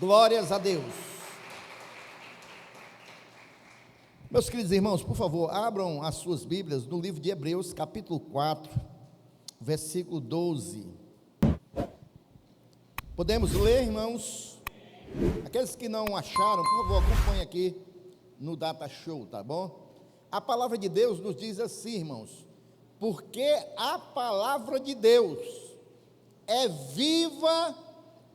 Glórias a Deus. Meus queridos irmãos, por favor, abram as suas Bíblias no livro de Hebreus, capítulo 4, versículo 12. Podemos ler, irmãos? Aqueles que não acharam, por favor, acompanhem aqui no Data Show, tá bom? A palavra de Deus nos diz assim, irmãos: porque a palavra de Deus é viva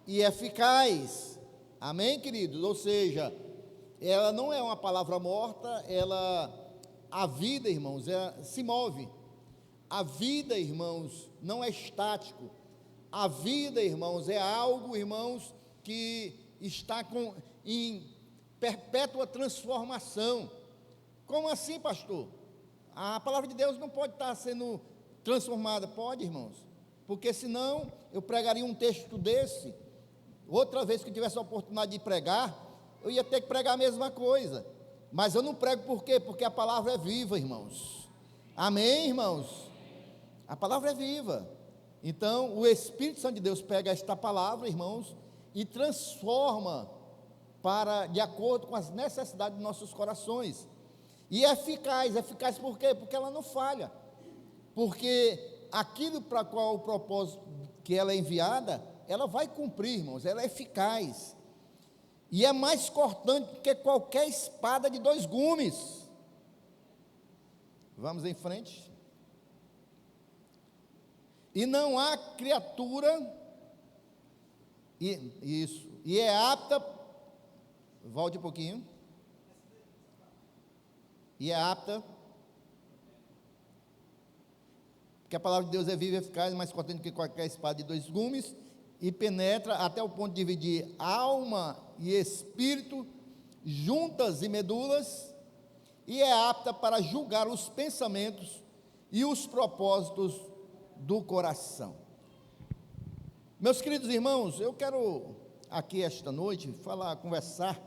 e eficaz. Amém, queridos? Ou seja, ela não é uma palavra morta, a vida, irmãos, se move. A vida, irmãos, não é estático. A vida, irmãos, é algo, irmãos, que está em perpétua transformação. Como assim, pastor? A palavra de Deus não pode estar sendo transformada. Pode, irmãos, porque senão eu pregaria um texto desse. Outra vez que eu tivesse a oportunidade de pregar, eu ia ter que pregar a mesma coisa. Mas eu não prego por quê? Porque a palavra é viva, irmãos. Amém, irmãos? A palavra é viva. Então, o Espírito Santo de Deus pega esta palavra, irmãos, e transforma de acordo com as necessidades de nossos corações. E é eficaz. Eficaz por quê? Porque ela não falha. Porque aquilo para qual o propósito que ela é enviada, ela vai cumprir, irmãos. Ela é eficaz. E é mais cortante do que qualquer espada de 2 gumes. Vamos em frente. E não há criatura, e é apta, volte um pouquinho, e é apta, porque a palavra de Deus é viva e eficaz, mais cortante do que qualquer espada de 2 gumes, e penetra até o ponto de dividir alma e espírito, juntas e medulas, e é apta para julgar os pensamentos e os propósitos do coração. Meus queridos irmãos, eu quero aqui esta noite conversar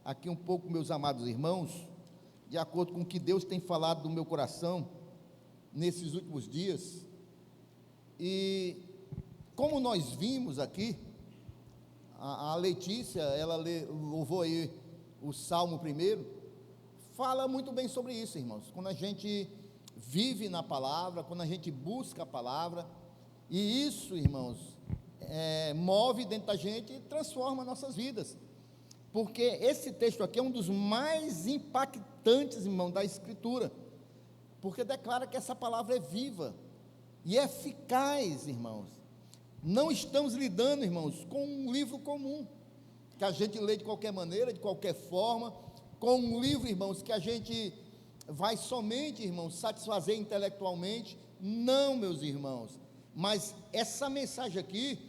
aqui um pouco com meus amados irmãos, de acordo com o que Deus tem falado do meu coração nesses últimos dias. E como nós vimos aqui, a Letícia, ela louvou aí o Salmo 1, fala muito bem sobre isso, irmãos. Quando a gente vive na palavra, quando a gente busca a palavra, e isso, irmãos, move dentro da gente e transforma nossas vidas. Porque esse texto aqui é um dos mais impactantes, irmão, da Escritura, porque declara que essa palavra é viva e eficaz, irmãos. Não estamos lidando, irmãos, com um livro comum, que a gente lê de qualquer maneira, de qualquer forma, com um livro, irmãos, que a gente vai somente, irmãos, satisfazer intelectualmente. Não, meus irmãos, mas essa mensagem aqui,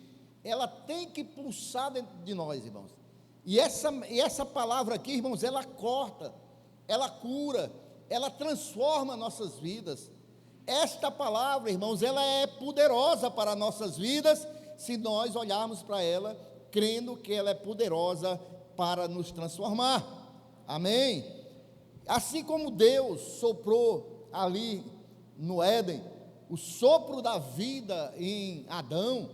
ela tem que pulsar dentro de nós, irmãos. E essa palavra aqui, irmãos, ela corta, ela cura, ela transforma nossas vidas. Esta palavra, irmãos, ela é poderosa para nossas vidas, se nós olharmos para ela, crendo que ela é poderosa para nos transformar. Amém? Assim como Deus soprou ali no Éden, o sopro da vida em Adão,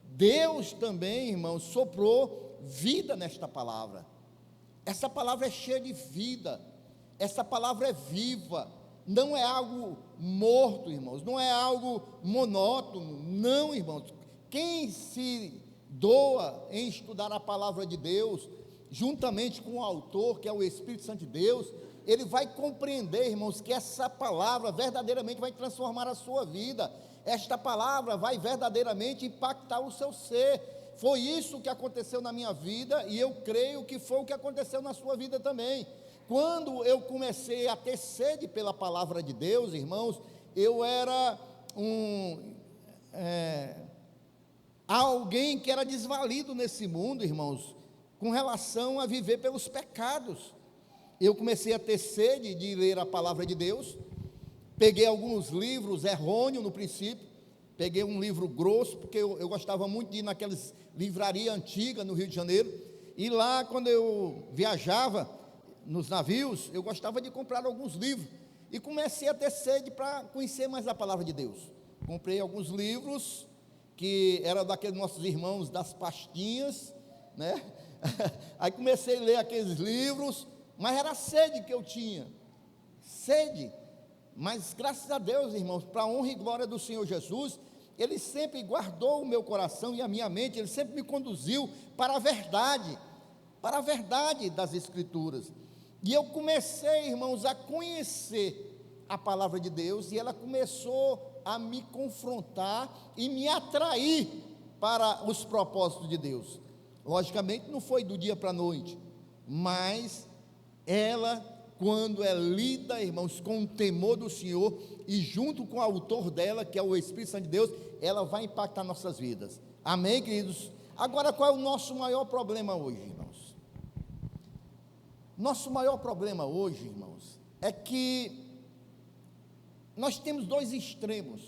Deus também, irmãos, soprou vida nesta palavra. Essa palavra é cheia de vida, essa palavra é viva, não é algo morto, irmãos, não é algo monótono, não, irmãos. Quem se doa em estudar a palavra de Deus, juntamente com o autor, que é o Espírito Santo de Deus, ele vai compreender, irmãos, que essa palavra verdadeiramente vai transformar a sua vida. Esta palavra vai verdadeiramente impactar o seu ser. Foi isso que aconteceu na minha vida, e eu creio que foi o que aconteceu na sua vida também. Quando eu comecei a ter sede pela palavra de Deus, irmãos, eu era alguém que era desvalido nesse mundo, irmãos, com relação a viver pelos pecados. Eu comecei a ter sede de ler a palavra de Deus, peguei alguns livros errôneos no princípio, peguei um livro grosso, porque eu gostava muito de ir naquelas livrarias antigas no Rio de Janeiro, e lá quando eu viajava nos navios, eu gostava de comprar alguns livros, e comecei a ter sede para conhecer mais a palavra de Deus. Comprei alguns livros, que eram daqueles nossos irmãos das pastinhas, né? Aí comecei a ler aqueles livros, mas era a sede que eu tinha, sede. Mas graças a Deus, irmãos, para a honra e glória do Senhor Jesus, Ele sempre guardou o meu coração e a minha mente, Ele sempre me conduziu para a verdade das Escrituras. E eu comecei, irmãos, a conhecer a palavra de Deus, e ela começou a me confrontar e me atrair para os propósitos de Deus. Logicamente não foi do dia para a noite, mas ela, quando é lida, irmãos, com o temor do Senhor e junto com o autor dela, que é o Espírito Santo de Deus, ela vai impactar nossas vidas. Amém, queridos? Agora, qual é o nosso maior problema hoje, irmãos? Nosso maior problema hoje, irmãos, é que nós temos dois extremos.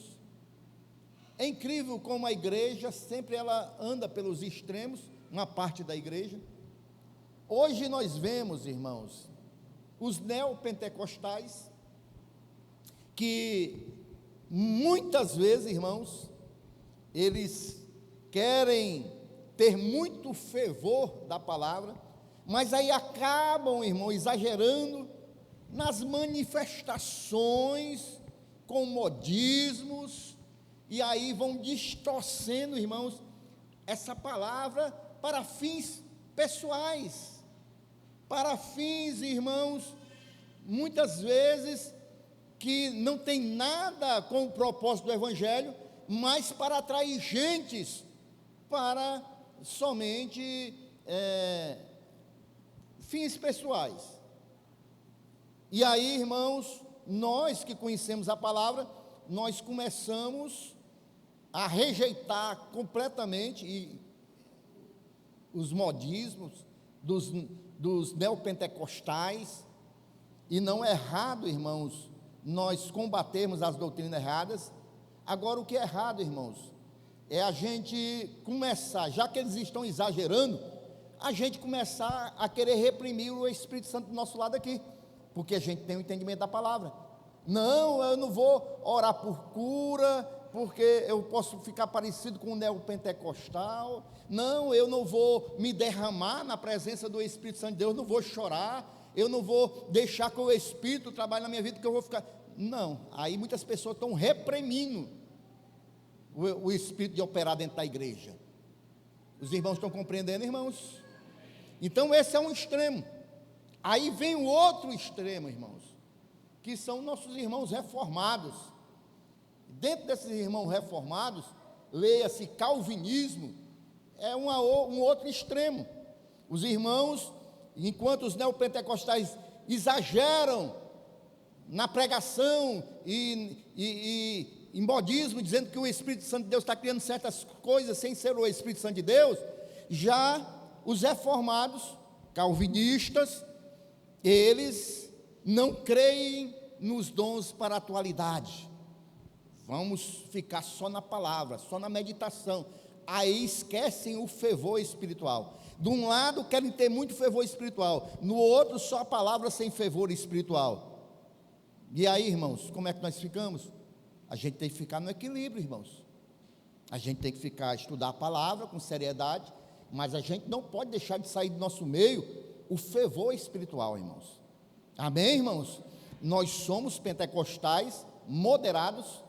É incrível como a igreja sempre ela anda pelos extremos, uma parte da igreja. Hoje nós vemos, irmãos, os neopentecostais, que muitas vezes, irmãos, eles querem ter muito fervor da palavra, mas aí acabam, irmão, exagerando nas manifestações, com modismos, e aí vão distorcendo, irmãos, essa palavra para fins pessoais, para fins, irmãos, muitas vezes que não tem nada com o propósito do Evangelho, mas para atrair gentes para somente fins pessoais. E aí, irmãos, nós que conhecemos a palavra, nós começamos a rejeitar completamente os modismos dos neopentecostais, e não é errado, irmãos, nós combatermos as doutrinas erradas. Agora, o que é errado, irmãos, é a gente começar, já que eles estão exagerando, a gente começar a querer reprimir o Espírito Santo do nosso lado aqui, porque a gente tem o entendimento da palavra. Não, eu não vou orar por cura, porque eu posso ficar parecido com o neopentecostal. Não, eu não vou me derramar na presença do Espírito Santo de Deus, não vou chorar, eu não vou deixar que o Espírito trabalhe na minha vida, que eu vou ficar... Não, aí muitas pessoas estão reprimindo o Espírito de operar dentro da igreja. Os irmãos estão compreendendo, irmãos? Então esse é um extremo. Aí vem o outro extremo, irmãos, que são nossos irmãos reformados. Dentro desses irmãos reformados, leia-se calvinismo, é um outro extremo. Os irmãos, enquanto os neopentecostais exageram na pregação e em modismo, dizendo que o Espírito Santo de Deus está criando certas coisas sem ser o Espírito Santo de Deus, já os reformados, calvinistas, eles não creem nos dons para a atualidade. Vamos ficar só na palavra, só na meditação. Aí esquecem o fervor espiritual. De um lado querem ter muito fervor espiritual, no outro só a palavra sem fervor espiritual. E aí, irmãos, como é que nós ficamos? A gente tem que ficar no equilíbrio, irmãos. A gente tem que estudar a palavra com seriedade, mas a gente não pode deixar de sair do nosso meio o fervor espiritual, irmãos. Amém, irmãos? Nós somos pentecostais moderados.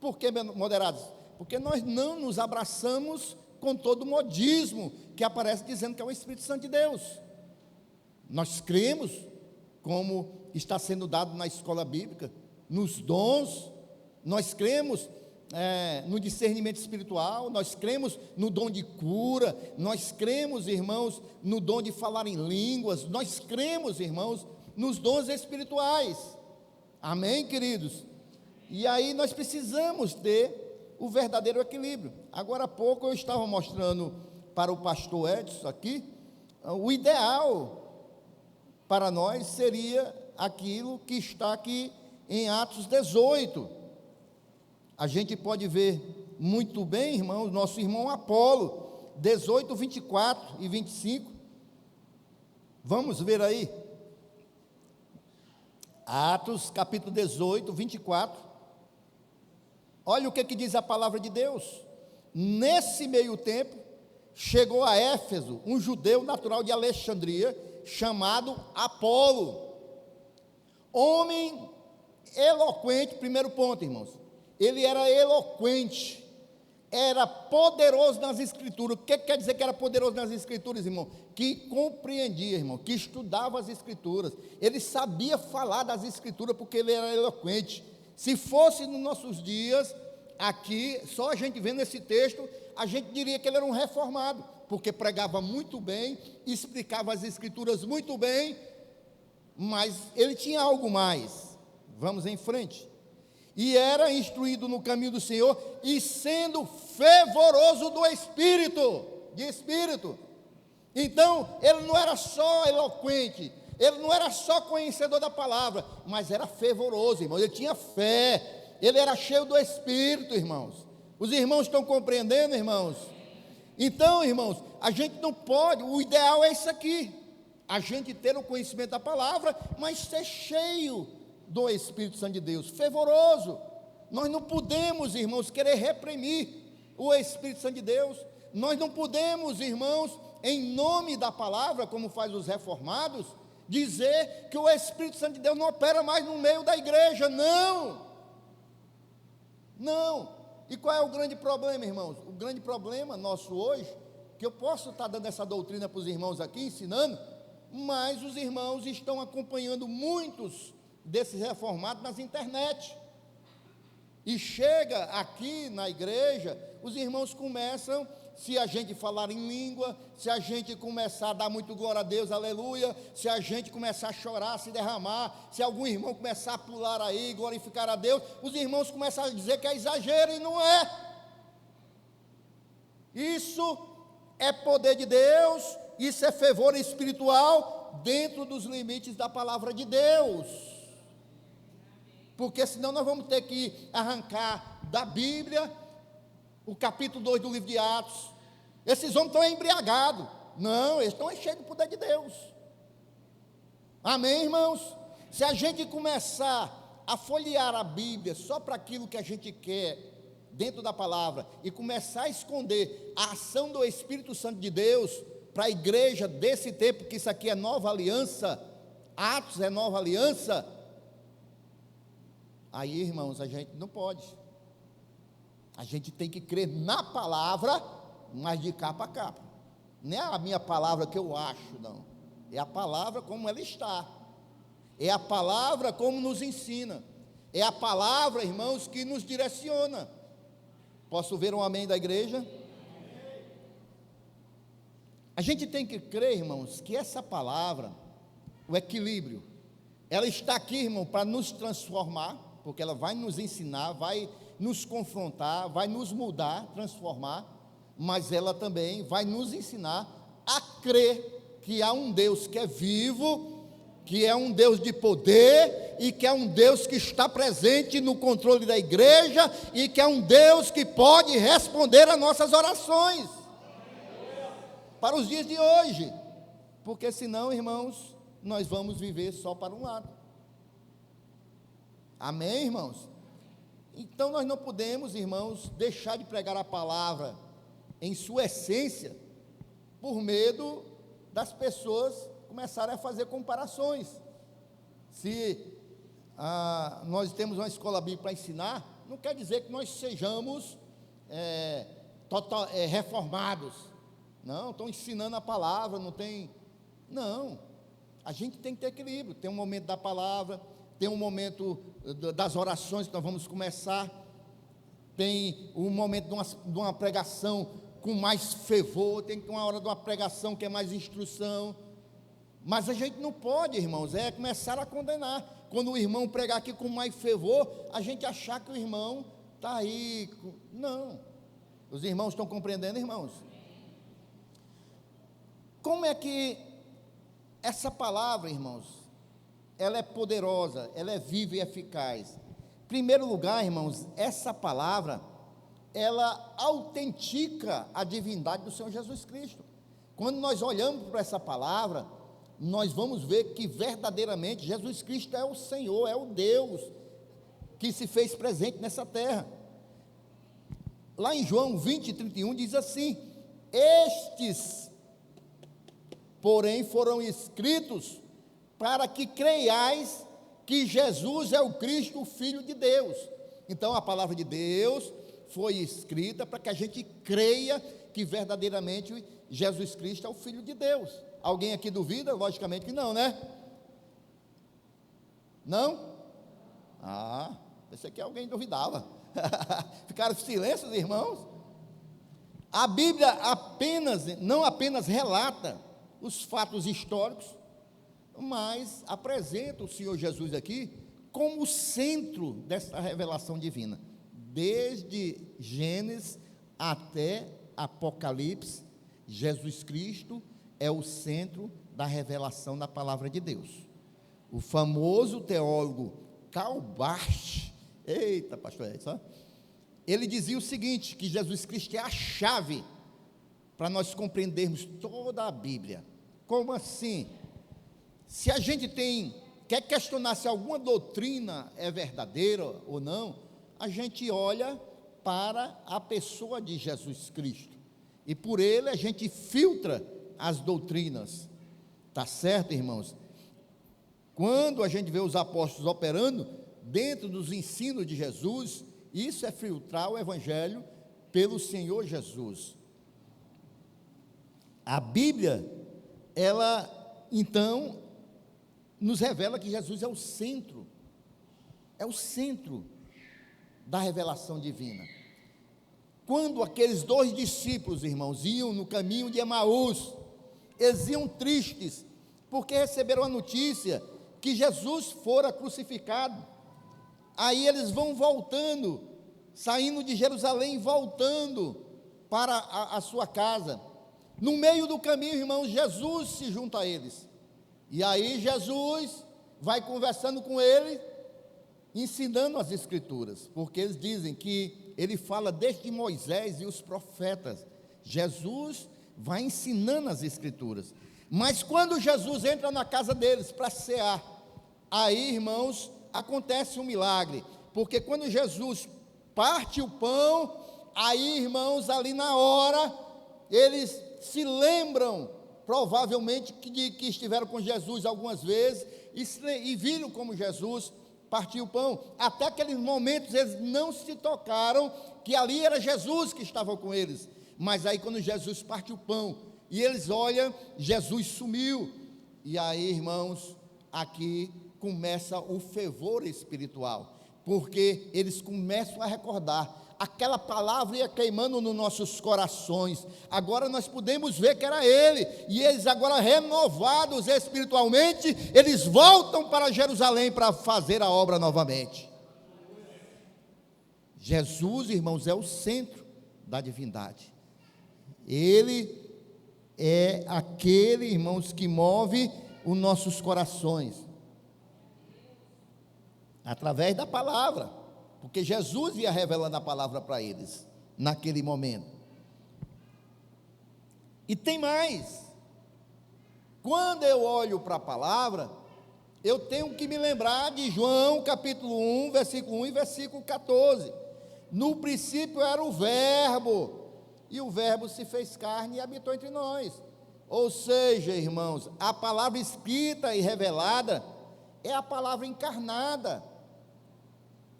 Por que moderados? Porque nós não nos abraçamos com todo o modismo que aparece dizendo que é o Espírito Santo de Deus. Nós cremos, como está sendo dado na escola bíblica, nos dons. Nós cremos no discernimento espiritual, nós cremos no dom de cura, nós cremos, irmãos, no dom de falar em línguas, nós cremos, irmãos, nos dons espirituais. Amém, queridos? E aí nós precisamos ter o verdadeiro equilíbrio. Agora há pouco eu estava mostrando para o pastor Edson aqui, o ideal para nós seria aquilo que está aqui em Atos 18. A gente pode ver muito bem, irmãos, nosso irmão Apolo, 18, 24 e 25. Vamos ver aí. Atos, capítulo 18, 24. Olha o que diz a palavra de Deus. Nesse meio tempo, chegou a Éfeso um judeu natural de Alexandria, chamado Apolo, homem eloquente. Primeiro ponto, irmãos, ele era eloquente, era poderoso nas escrituras. O que quer dizer que era poderoso nas escrituras, irmão? Que compreendia, irmão, que estudava as escrituras, ele sabia falar das escrituras, porque ele era eloquente. Se fosse nos nossos dias, aqui, só a gente vendo esse texto, a gente diria que ele era um reformado, porque pregava muito bem, explicava as escrituras muito bem, mas ele tinha algo mais. Vamos em frente. E era instruído no caminho do Senhor, e sendo fervoroso do Espírito, de Espírito. Então, ele não era só eloquente, ele não era só conhecedor da palavra, mas era fervoroso, irmão. Ele tinha fé, ele era cheio do Espírito, irmãos. Os irmãos estão compreendendo, irmãos? Então, irmãos, a gente não pode, o ideal é isso aqui, a gente ter o conhecimento da palavra, mas ser cheio do Espírito Santo de Deus, fervoroso. Nós não podemos, irmãos, querer reprimir o Espírito Santo de Deus. Nós não podemos, irmãos, em nome da palavra, como faz os reformados, dizer que o Espírito Santo de Deus não opera mais no meio da igreja. Não, não. E qual é o grande problema, irmãos? O grande problema nosso hoje, que eu posso estar dando essa doutrina para os irmãos aqui, ensinando, mas os irmãos estão acompanhando muitos desses reformados nas internet, e chega aqui na igreja, os irmãos começam, se a gente falar em língua, se a gente começar a dar muito glória a Deus, aleluia, se a gente começar a chorar, se derramar, se algum irmão começar a pular aí, glorificar a Deus, os irmãos começam a dizer que é exagero, e não é. Isso é poder de Deus, isso é fervor espiritual, dentro dos limites da palavra de Deus. Porque senão nós vamos ter que arrancar da Bíblia o capítulo 2 do livro de Atos. Esses homens estão embriagados. Não, eles estão cheios do poder de Deus. Amém, irmãos? Se a gente começar a folhear a Bíblia só para aquilo que a gente quer dentro da palavra, e começar a esconder a ação do Espírito Santo de Deus para a igreja desse tempo, que isso aqui é nova aliança, Atos é nova aliança, aí, irmãos, a gente não pode. A gente tem que crer na palavra, mas de capa a capa. Não é a minha palavra que eu acho, não. É a palavra como ela está. É a palavra como nos ensina. É a palavra, irmãos, que nos direciona. Posso ver um amém da igreja? A gente tem que crer, irmãos, que essa palavra, o equilíbrio, ela está aqui, irmão, para nos transformar, porque ela vai nos ensinar, vai nos confrontar, vai nos mudar, transformar, mas ela também vai nos ensinar a crer que há um Deus que é vivo, que é um Deus de poder, e que é um Deus que está presente no controle da igreja, e que é um Deus que pode responder às nossas orações, para os dias de hoje, porque senão, irmãos, nós vamos viver só para um lado. Amém, irmãos? Então nós não podemos, irmãos, deixar de pregar a palavra em sua essência, por medo das pessoas começarem a fazer comparações. Se nós temos uma escola bíblica para ensinar, não quer dizer que nós sejamos reformados. Não, estão ensinando a palavra, não tem. Não, a gente tem que ter equilíbrio. Tem um momento da palavra, tem um momento das orações que nós vamos começar, tem um momento de uma pregação com mais fervor, tem uma hora de uma pregação que é mais instrução, mas a gente não pode, irmãos, começar a condenar. Quando o irmão pregar aqui com mais fervor, a gente achar que o irmão está aí, não. Os irmãos estão compreendendo, irmãos? Como é que essa palavra, irmãos, ela é poderosa, ela é viva e eficaz? Em primeiro lugar, irmãos, essa palavra, ela autentica a divindade do Senhor Jesus Cristo. Quando nós olhamos para essa palavra, nós vamos ver que verdadeiramente Jesus Cristo é o Senhor, é o Deus que se fez presente nessa terra. Lá em João 20:31 diz assim: Estes, porém, foram escritos para que creiais que Jesus é o Cristo, o Filho de Deus. Então, a palavra de Deus foi escrita para que a gente creia que verdadeiramente Jesus Cristo é o Filho de Deus. Alguém aqui duvida? Logicamente que não, né? Não? Pensei que alguém duvidava. Ficaram silêncios, irmãos? A Bíblia não apenas relata os fatos históricos, mas apresenta o Senhor Jesus aqui como o centro dessa revelação divina. Desde Gênesis até Apocalipse, Jesus Cristo é o centro da revelação da palavra de Deus. O famoso teólogo Karl Barth, eita, pastor Edson, ele dizia o seguinte, que Jesus Cristo é a chave para nós compreendermos toda a Bíblia. Como assim? Se a gente quer questionar se alguma doutrina é verdadeira ou não, a gente olha para a pessoa de Jesus Cristo, e por ele a gente filtra as doutrinas, tá certo, irmãos? Quando a gente vê os apóstolos operando dentro dos ensinos de Jesus, isso é filtrar o Evangelho pelo Senhor Jesus. A Bíblia, ela, então, nos revela que Jesus é o centro da revelação divina. Quando aqueles 2 discípulos, irmãos, iam no caminho de Emaús, eles iam tristes, porque receberam a notícia que Jesus fora crucificado. Aí eles vão voltando, saindo de Jerusalém, voltando para a sua casa. No meio do caminho, irmãos, Jesus se junta a eles. E aí Jesus vai conversando com eles, ensinando as Escrituras, porque eles dizem que ele fala desde Moisés e os profetas. Jesus vai ensinando as Escrituras. Mas quando Jesus entra na casa deles para cear, aí, irmãos, acontece um milagre, porque quando Jesus parte o pão, aí, irmãos, ali na hora, eles se lembram, provavelmente, que estiveram com Jesus algumas vezes, e viram como Jesus partiu o pão. Até aqueles momentos eles não se tocaram que ali era Jesus que estava com eles, mas aí quando Jesus parte o pão, e eles olham, Jesus sumiu, e aí, irmãos, aqui começa o fervor espiritual, porque eles começam a recordar, aquela palavra ia queimando nos nossos corações, agora nós podemos ver que era Ele, e eles agora renovados espiritualmente, eles voltam para Jerusalém para fazer a obra novamente. Jesus, irmãos, é o centro da divindade, Ele é aquele, irmãos, que move os nossos corações, através da palavra, porque Jesus ia revelando a palavra para eles, naquele momento. E tem mais, quando eu olho para a palavra, eu tenho que me lembrar de João capítulo 1, versículo 1 e versículo 14, no princípio era o verbo, e o verbo se fez carne e habitou entre nós. Ou seja, irmãos, a palavra escrita e revelada é a palavra encarnada,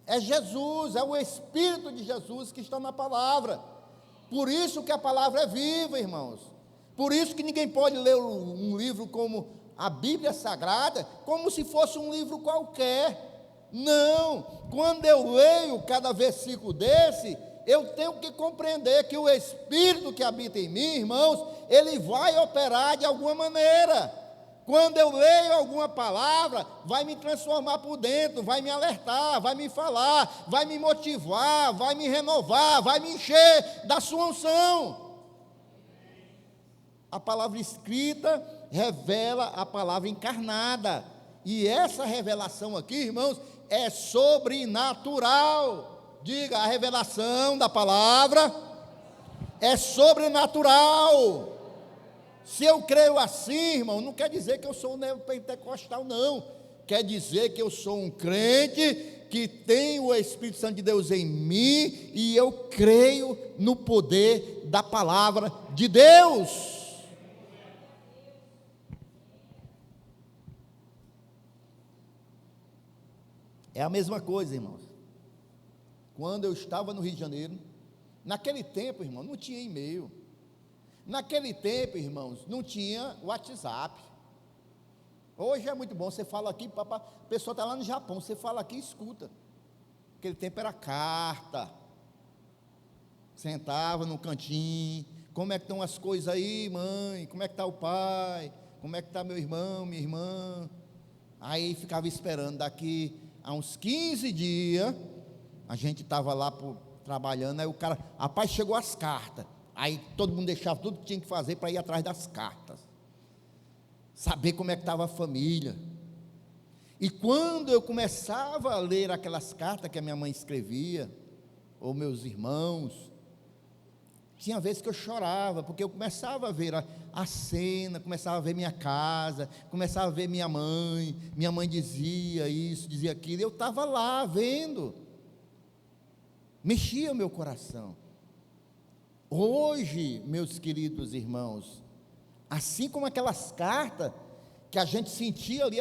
é Jesus, é o Espírito de Jesus que está na palavra. Por isso que a palavra é viva, irmãos. Por isso que ninguém pode ler um livro como a Bíblia Sagrada, como se fosse um livro qualquer. Não, quando eu leio cada versículo desse, eu tenho que compreender que o Espírito que habita em mim, irmãos, ele vai operar de alguma maneira. Quando eu leio alguma palavra, vai me transformar por dentro, vai me alertar, vai me falar, vai me motivar, vai me renovar, vai me encher da sua unção. A palavra escrita revela a palavra encarnada, e essa revelação aqui, irmãos, é sobrenatural. Diga, a revelação da palavra é sobrenatural. Se eu creio assim, irmão, não quer dizer que eu sou um neopentecostal, não. quer dizer que eu sou um crente que tem o Espírito Santo de Deus em mim e eu creio no poder da palavra de Deus. É a mesma coisa, irmãos. Quando eu estava no Rio de Janeiro, naquele tempo, irmão, não tinha e-mail. Naquele tempo, irmãos, não tinha WhatsApp. Hoje é muito bom, você fala aqui, a pessoa está lá no Japão, você fala aqui e escuta. Naquele tempo era carta. Sentava no cantinho, como é que estão as coisas aí, mãe? Como é que está o pai? Como é que está meu irmão, minha irmã? Aí ficava esperando, daqui a uns 15 dias, a gente estava lá trabalhando, aí o cara, rapaz, chegou as cartas. Aí todo mundo deixava tudo que tinha que fazer para ir atrás das cartas. Saber como é que estava a família. E quando eu começava a ler aquelas cartas que a minha mãe escrevia, ou meus irmãos, tinha vezes que eu chorava, porque eu começava a ver a cena, começava a ver minha casa, começava a ver minha mãe dizia isso, dizia aquilo, e eu estava lá vendo, mexia o meu coração. Hoje, meus queridos irmãos, assim como aquelas cartas que a gente sentia ali,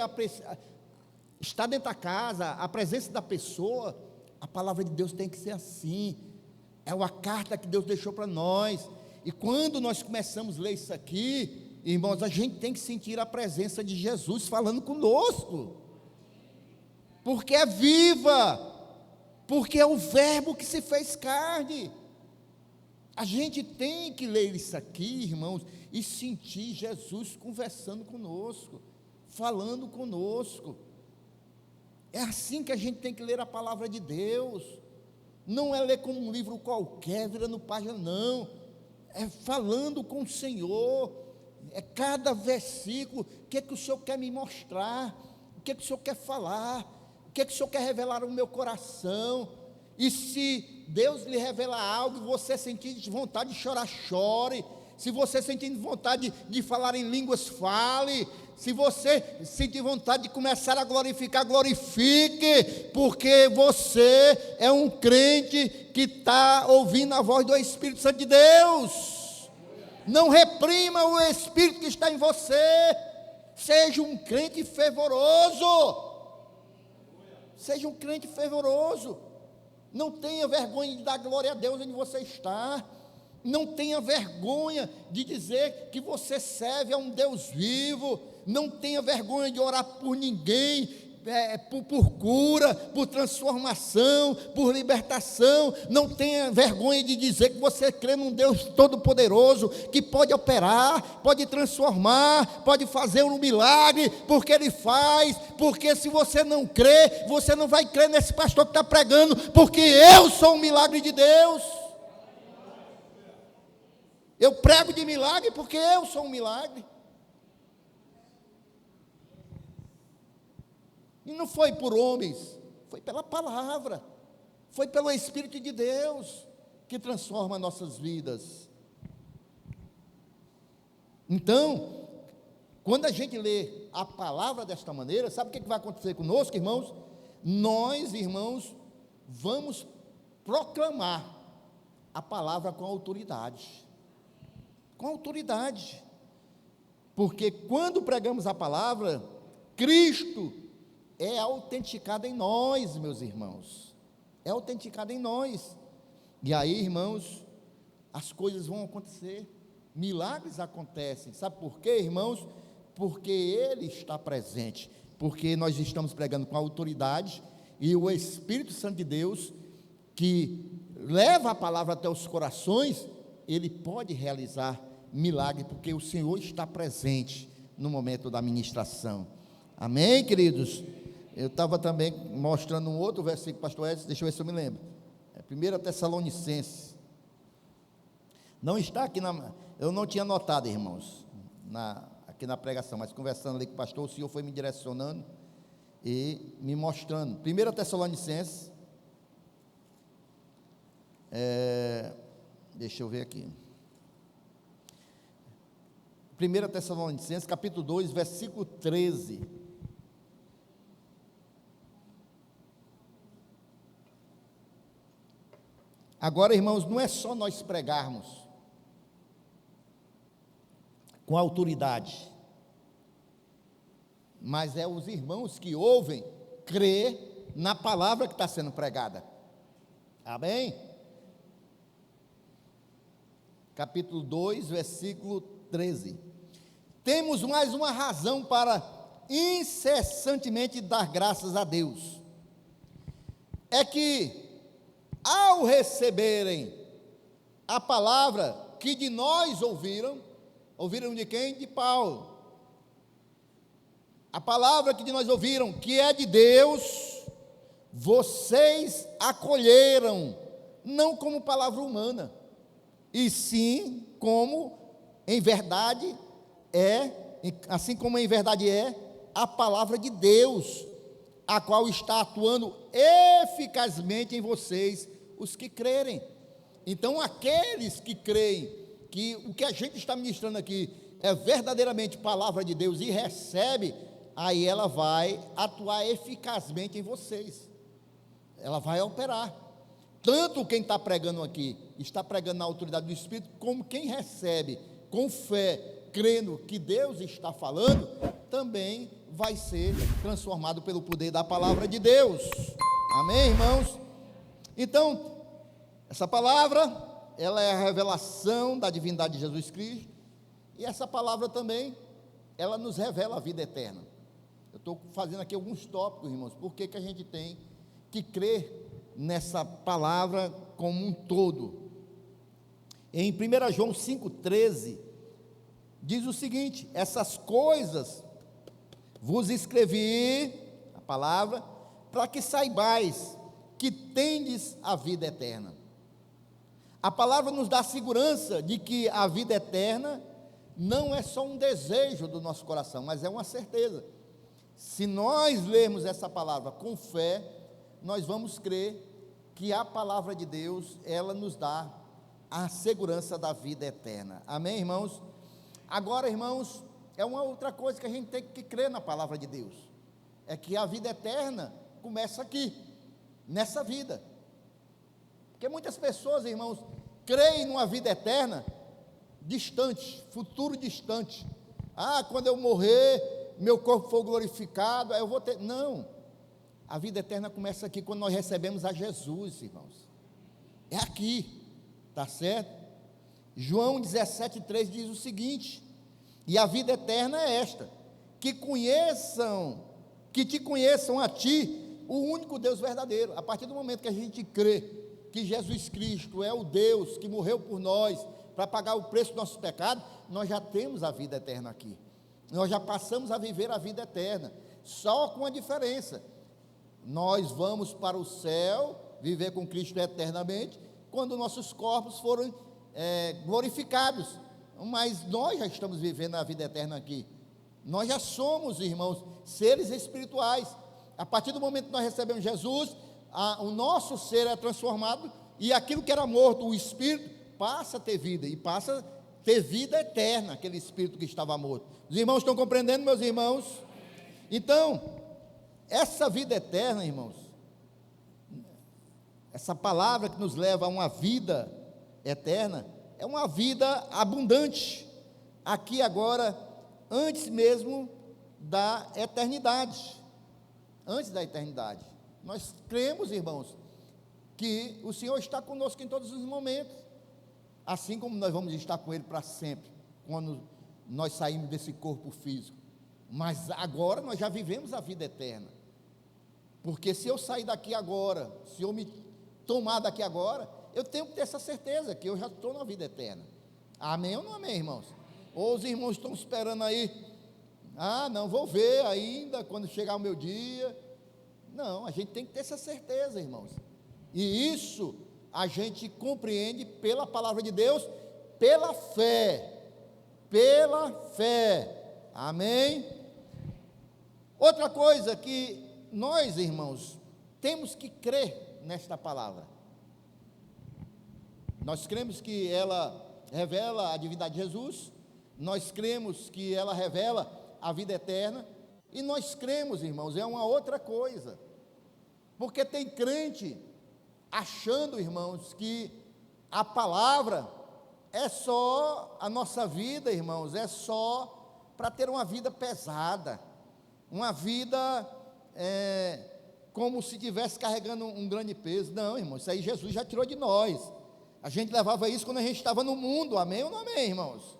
estar dentro da casa, a presença da pessoa, a palavra de Deus tem que ser assim. É uma carta que Deus deixou para nós. E quando nós começamos a ler isso aqui, irmãos, a gente tem que sentir a presença de Jesus falando conosco, porque é viva, porque é o verbo que se fez carne. A gente tem que ler isso aqui, irmãos, e sentir Jesus conversando conosco, falando conosco. É assim que a gente tem que ler a palavra de Deus. Não é ler como um livro qualquer, virando página, não. É falando com o Senhor. É cada versículo, o que é que o Senhor quer me mostrar, o que é que o Senhor quer falar, o que é que o Senhor quer revelar no meu coração. E se Deus lhe revelar algo e você sentir vontade de chorar, chore. Se você sentir vontade de falar em línguas, fale. Se você sentir vontade de começar a glorificar, glorifique, porque você é um crente que está ouvindo a voz do Espírito Santo de Deus. Não reprima o Espírito que está em você. Seja um crente fervoroso. Seja um crente fervoroso. Não tenha vergonha de dar glória a Deus onde você está. Não tenha vergonha de dizer que você serve a um Deus vivo. Não tenha vergonha de orar por ninguém, por cura, por transformação, por libertação. Não tenha vergonha de dizer que você crê num Deus todo-poderoso, que pode operar, pode transformar, pode fazer um milagre, porque Ele faz. Porque se você não crê, você não vai crer nesse pastor que está pregando, porque eu sou um milagre de Deus. Eu prego de milagre porque eu sou um milagre. E não foi por homens, foi pela palavra, foi pelo Espírito de Deus que transforma nossas vidas. Então, quando a gente lê a palavra desta maneira, sabe o que vai acontecer conosco, irmãos? Nós, irmãos, vamos proclamar a palavra com autoridade. Com autoridade. Porque quando pregamos a palavra, Cristo é autenticado em nós, meus irmãos. É autenticado em nós. E aí, irmãos, as coisas vão acontecer. Milagres acontecem. Sabe por quê, irmãos? Porque Ele está presente. Porque nós estamos pregando com autoridade. E o Espírito Santo de Deus, que leva a palavra até os corações, Ele pode realizar milagre, porque o Senhor está presente no momento da ministração. Amém, queridos? Eu estava também mostrando um outro versículo, pastor Edson, deixa eu ver se eu me lembro. É 1 Tessalonicenses. Não está aqui eu não tinha anotado, irmãos, aqui na pregação, mas conversando ali com o pastor, o Senhor foi me direcionando e me mostrando. 1 Tessalonicenses, deixa eu ver aqui. 1 Tessalonicenses, capítulo 2, versículo 13. Agora, irmãos, não é só nós pregarmos com autoridade, mas é os irmãos que ouvem crer na palavra que está sendo pregada. Amém? Capítulo 2, versículo 13. Temos mais uma razão para incessantemente dar graças a Deus. É que, ao receberem a palavra que de nós ouviram de quem? De Paulo. A palavra que de nós ouviram, que é de Deus, vocês acolheram, não como palavra humana, e sim como em verdade assim como em verdade é a palavra de Deus, a qual está atuando eficazmente em vocês, os que crerem. Então, aqueles que creem que o que a gente está ministrando aqui é verdadeiramente palavra de Deus e recebe, aí ela vai atuar eficazmente em vocês, ela vai operar. Tanto quem está pregando aqui, está pregando na autoridade do Espírito, como quem recebe com fé, crendo que Deus está falando, também vai ser transformado pelo poder da palavra de Deus. Amém, irmãos? Então, essa palavra, ela é a revelação da divindade de Jesus Cristo, e essa palavra também, ela nos revela a vida eterna. Eu estou fazendo aqui alguns tópicos, irmãos, porque que a gente tem que crer nessa palavra como um todo. Em 1 João 5,13, diz o seguinte: essas coisas vos escrevi, a palavra, para que saibais que tendes a vida eterna. A palavra nos dá segurança de que a vida eterna não é só um desejo do nosso coração, mas é uma certeza. Se nós lermos essa palavra com fé, nós vamos crer que a palavra de Deus, ela nos dá a segurança da vida eterna. Amém, irmãos? Agora, irmãos, é uma outra coisa que a gente tem que crer na palavra de Deus, é que a vida eterna começa aqui, nessa vida. Porque muitas pessoas, irmãos, creem numa vida eterna distante, futuro distante. Quando eu morrer, meu corpo for glorificado, aí eu vou ter. Não, a vida eterna começa aqui, quando nós recebemos a Jesus, irmãos. É aqui, tá certo? João 17,3 diz o seguinte: e a vida eterna é esta, que te conheçam a ti, o único Deus verdadeiro. A partir do momento que a gente crê que Jesus Cristo é o Deus que morreu por nós, para pagar o preço dos nossos pecados, nós já temos a vida eterna aqui, nós já passamos a viver a vida eterna, só com a diferença: nós vamos para o céu, viver com Cristo eternamente, quando nossos corpos forem glorificados, mas nós já estamos vivendo a vida eterna aqui, nós já somos, irmãos, seres espirituais. A partir do momento que nós recebemos Jesus, o nosso ser é transformado, e aquilo que era morto, o espírito, passa a ter vida, e passa a ter vida eterna, aquele espírito que estava morto. Os irmãos estão compreendendo, meus irmãos? Então, essa vida eterna, irmãos, essa palavra que nos leva a uma vida eterna, é uma vida abundante, aqui agora, antes mesmo da eternidade. Antes da eternidade, nós cremos, irmãos, que o Senhor está conosco em todos os momentos, assim como nós vamos estar com Ele para sempre, quando nós saímos desse corpo físico. Mas agora nós já vivemos a vida eterna, porque se eu sair daqui agora, se eu me tomar daqui agora, eu tenho que ter essa certeza que eu já estou na vida eterna. Amém ou não amém, irmãos? Ou os irmãos estão esperando aí, não, vou ver ainda quando chegar o meu dia. Não, a gente tem que ter essa certeza, irmãos, e isso a gente compreende pela palavra de Deus, pela fé, amém? Outra coisa que nós, irmãos, temos que crer nesta palavra. Nós cremos que ela revela a divindade de Jesus, nós cremos que ela revela a vida eterna, e nós cremos, irmãos, é uma outra coisa, porque tem crente achando, irmãos, que a palavra é só a nossa vida, irmãos, é só para ter uma vida pesada, uma vida como se estivesse carregando um grande peso. Não, irmãos, isso aí Jesus já tirou de nós. A gente levava isso quando a gente estava no mundo, amém ou não amém, irmãos?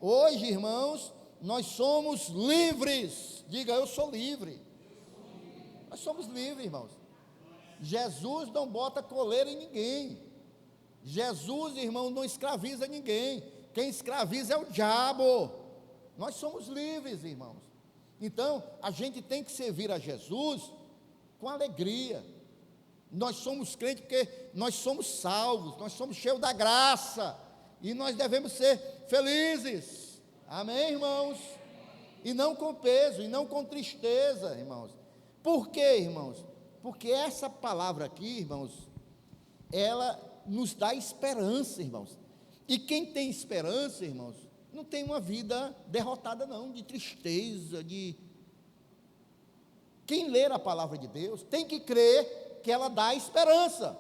Hoje, irmãos, nós somos livres. Diga, eu sou livre. Nós somos livres, irmãos. Jesus não bota coleira em ninguém. Jesus, irmão, não escraviza ninguém. Quem escraviza é o diabo. Nós somos livres, irmãos. Então, a gente tem que servir a Jesus com alegria. Nós somos crentes porque nós somos salvos, nós somos cheios da graça, e nós devemos ser felizes. Amém, irmãos? E não com peso, e não com tristeza, irmãos. Por quê, irmãos? Porque essa palavra aqui, irmãos, ela nos dá esperança, irmãos. E quem tem esperança, irmãos, não tem uma vida derrotada não, de tristeza, Quem ler a palavra de Deus tem que crer que ela dá esperança.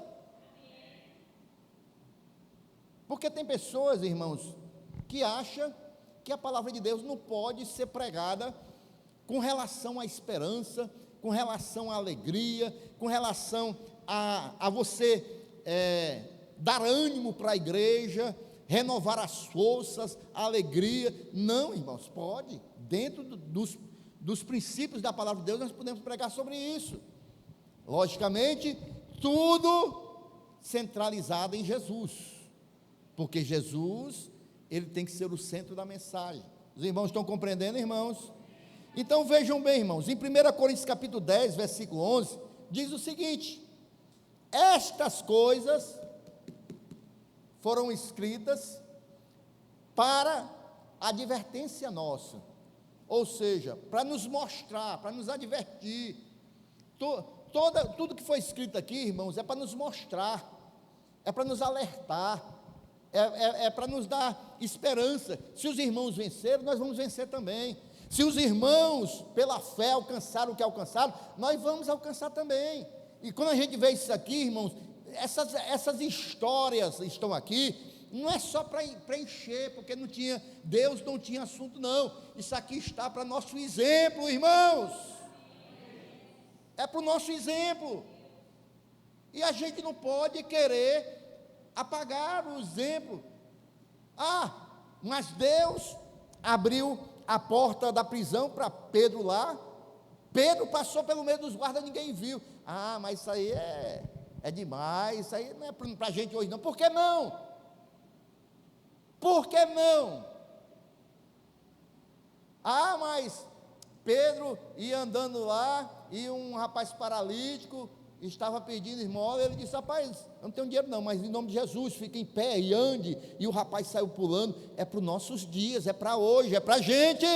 Porque tem pessoas, irmãos, que acham que a palavra de Deus não pode ser pregada com relação à esperança, com relação à alegria, com relação a você dar ânimo para a igreja, renovar as forças, a alegria. Não, irmãos, pode. Dentro dos princípios da palavra de Deus, nós podemos pregar sobre isso. Logicamente, tudo centralizado em Jesus, porque Jesus, ele tem que ser o centro da mensagem. Os irmãos estão compreendendo, irmãos? Então vejam bem, irmãos, em 1 Coríntios capítulo 10, versículo 11, diz o seguinte: estas coisas foram escritas para advertência nossa, ou seja, para nos mostrar, para nos advertir. Tudo que foi escrito aqui, irmãos, é para nos mostrar, é para nos alertar, é para nos dar esperança. Se os irmãos venceram, nós vamos vencer também. Se os irmãos, pela fé, alcançaram o que alcançaram, nós vamos alcançar também. E quando a gente vê isso aqui, irmãos, essas histórias estão aqui, não é só para encher, porque Deus não tinha assunto, não. Isso aqui está para nosso exemplo, irmãos. É para o nosso exemplo. E a gente não pode querer apagar o exemplo. Mas Deus abriu a porta da prisão para Pedro lá. Pedro passou pelo meio dos guardas, ninguém viu. Mas isso aí é demais, isso aí não é para a gente hoje não. Por que não? Por que não? Mas Pedro ia andando lá, e um rapaz paralítico estava pedindo esmola, ele disse: rapaz, eu não tenho dinheiro não, mas em nome de Jesus, fique em pé e ande. E o rapaz saiu pulando. É para os nossos dias, é para hoje, é para a gente.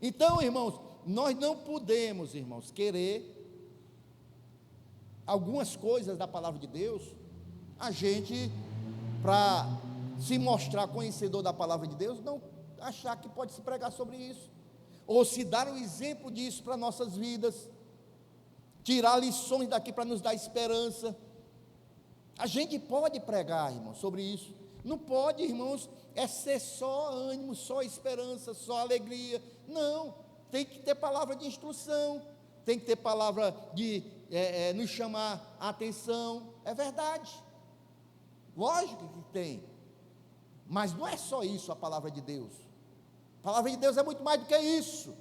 Então, irmãos, nós não podemos, irmãos, querer algumas coisas da palavra de Deus, a gente, para se mostrar conhecedor da palavra de Deus, não achar que pode se pregar sobre isso, ou se dar o exemplo disso para nossas vidas, tirar lições daqui para nos dar esperança. A gente pode pregar, irmãos, sobre isso. Não pode, irmãos, ser só ânimo, só esperança, só alegria. Não, tem que ter palavra de instrução, tem que ter palavra de nos chamar a atenção. É verdade, lógico que tem, mas não é só isso a palavra de Deus. A palavra de Deus é muito mais do que isso,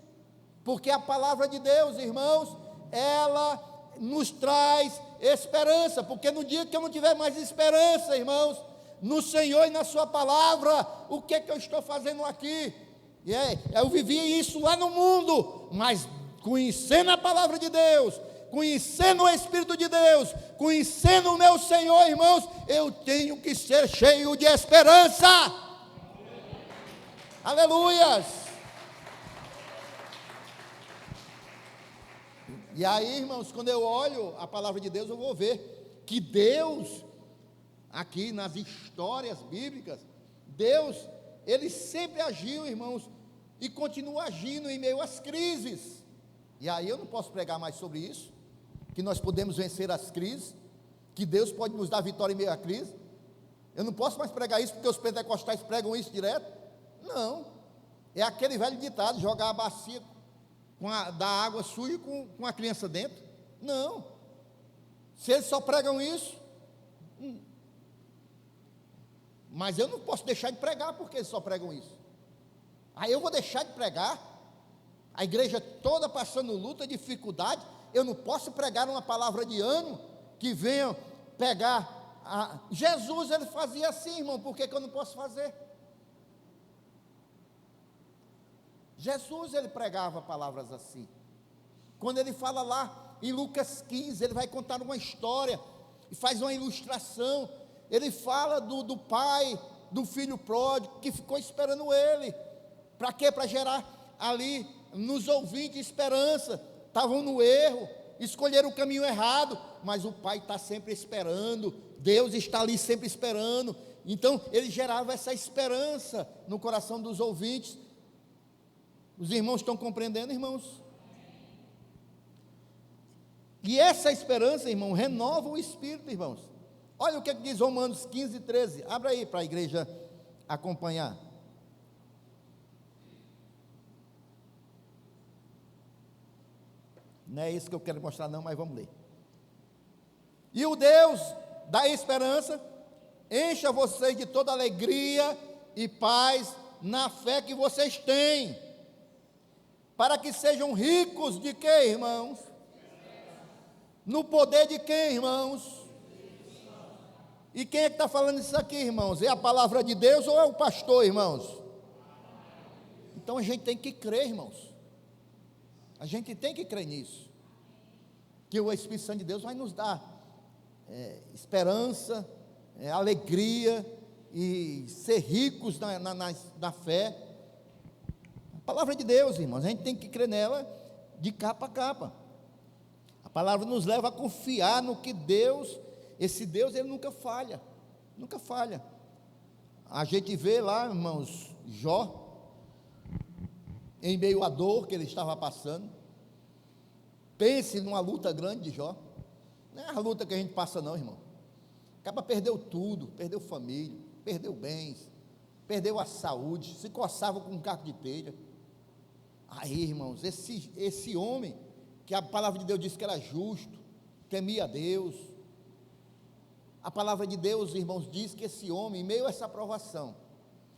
porque a palavra de Deus, irmãos, ela nos traz esperança, porque no dia que eu não tiver mais esperança, irmãos, no Senhor e na sua palavra, o que eu estou fazendo aqui? Eu vivia isso lá no mundo, mas conhecendo a palavra de Deus, conhecendo o Espírito de Deus, conhecendo o meu Senhor, irmãos, eu tenho que ser cheio de esperança. Aleluias! E aí, irmãos, quando eu olho a palavra de Deus, eu vou ver que Deus, aqui nas histórias bíblicas, Deus, Ele sempre agiu, irmãos, e continua agindo em meio às crises. E aí eu não posso pregar mais sobre isso, que nós podemos vencer as crises, que Deus pode nos dar vitória em meio à crise. Eu não posso mais pregar isso porque os pentecostais pregam isso direto. Não, é aquele velho ditado, jogar a bacia da água suja com a criança dentro. Não, se eles só pregam isso, mas eu não posso deixar de pregar porque eles só pregam isso. Aí eu vou deixar de pregar, a igreja toda passando luta, dificuldade, eu não posso pregar uma palavra de ânimo, que venha pegar, Jesus ele fazia assim, irmão, por que eu não posso fazer? Jesus ele pregava palavras assim, quando ele fala lá em Lucas 15, ele vai contar uma história, e faz uma ilustração, ele fala do pai, do filho pródigo, que ficou esperando ele, para quê? Para gerar ali, nos ouvintes, esperança, estavam no erro, escolheram o caminho errado, mas o pai está sempre esperando, Deus está ali sempre esperando, então ele gerava essa esperança no coração dos ouvintes. Os irmãos estão compreendendo, irmãos? E essa esperança, irmão, renova o espírito, irmãos. Olha o que diz Romanos 15, 13, abra aí para a igreja acompanhar. Não é isso que eu quero mostrar não, mas vamos ler. E o Deus da esperança encha vocês de toda alegria e paz na fé que vocês têm, para que sejam ricos de quê, irmãos? No poder de quem, irmãos? E quem é que está falando isso aqui, irmãos? É a palavra de Deus ou é o pastor, irmãos? Então a gente tem que crer, irmãos. A gente tem que crer nisso, que o Espírito Santo de Deus vai nos dar esperança, alegria e ser ricos na fé. A palavra de Deus, irmãos, a gente tem que crer nela de capa a capa. A palavra nos leva a confiar no que Deus, esse Deus, ele nunca falha, nunca falha. A gente vê lá, irmãos, Jó, em meio à dor que ele estava passando. Pense numa luta grande de Jó. Não é a luta que a gente passa não, irmão. Acaba perdeu tudo, perdeu família, perdeu bens, perdeu a saúde, se coçava com um caco de telha. Aí, irmãos, esse homem, que a palavra de Deus diz que era justo, temia a Deus. A palavra de Deus, irmãos, diz que esse homem, em meio a essa provação,